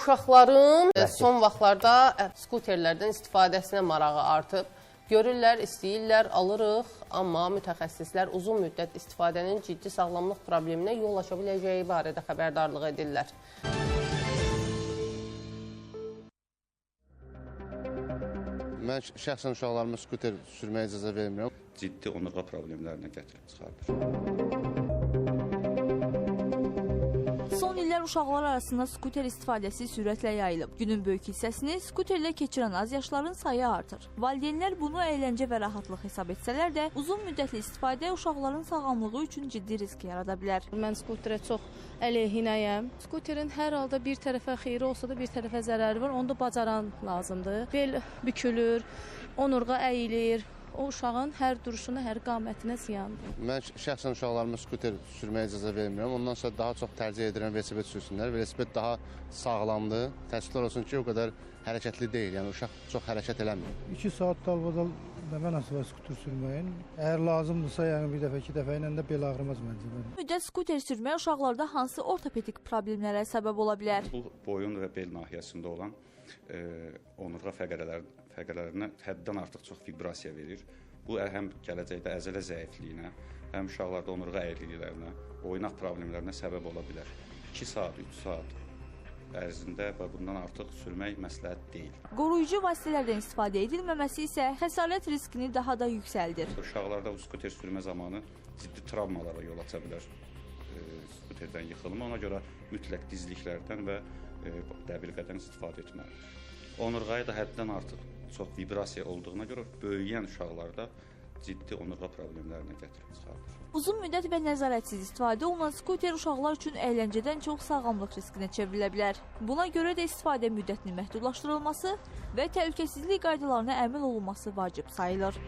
Uşaqların son vaxtlarda skuterlərdən istifadəsinə marağı artıb. Görürlər, istəyirlər, alırıq, amma mütəxəssislər uzun müddət istifadənin ciddi sağlamlıq probleminə yol aça biləcəyi barədə xəbərdarlıq edirlər. Mən şəxsən uşaqlarıma skuter sürməyə icazə vermirəm. Ciddi onurğa problemlərinə gətirib çıxardır. Son illər uşaqlar arasında skuter istifadəsi sürətlə yayılıb. Günün böyük hissəsini skuterlə keçirən az yaşların sayı artır. Valideynlər bunu əyləncə və rahatlıq hesab etsələr də, uzun müddətli istifadə uşaqların sağlamlığı üçün ciddi risk yarada bilər. Mən skuterə çox əleyhinəyəm. Skuterin hər halda bir tərəfə xeyri olsa da bir tərəfə zərəri var. Onu da bacaran lazımdır. Bel bükülür, onurğa əyilir. O uşağın hər duruşuna, hər qamətinə ziyandır. Mən şəxsən uşaqlarıma skuter sürməyə icazə vermirəm. Ondan sonra daha çox tərcih edirəm velosiped sürsünlər. Velosiped daha sağlamdır. Təəssüflər olsun ki, o qədər hərəkətli deyil. Yəni uşaq çox hərəkət eləmir. 2 saat dalbadal nə nasıl var skuter sürməyin? Əgər lazımdırsa, yəni bir dəfə, 2 dəfə ilə də bel ağrımaz məncə. Müddət skuter sürmək uşaqlarda hansı ortopedik problemlərə səbəb ola bilər? Bu boyun və bel nahiyəsində olan onurğa fəqərələrinə həddən artıq çox vibrasiya verir. Bu həm gələcəkdə əzələ zəifliyinə, həm uşaqlarda onurğa əyriliklərinə, oynaq problemlərinə səbəb ola bilər. 2 saat, 3 saat ərzində və bundan artıq sürmək məsləhət deyil. Qoruyucu vasitələrdən istifadə edilməməsi isə xəsarət riskini daha da yüksəldir. Uşaqlarda skuter sürmə zamanı ciddi travmalara yol aça bilər skuterdən yıxılma. Ona görə mütləq dizliklərdən və dəbilqədən istifadə etməlidir. Onurğaya da həddən artıq çox vibrasiya olduğuna görə böyüyən uşaqlarda ciddi onurğa problemlərinə gətirib çıxardır. Uzun müddət və nəzarətsiz istifadə olunan skuter uşaqlar üçün əyləncədən çox sağlamlıq riskinə çevrilə bilər. Buna görə də istifadə müddətinin məhdudlaşdırılması və təhlükəsizlik qaydalarına əməl olunması vacib sayılır.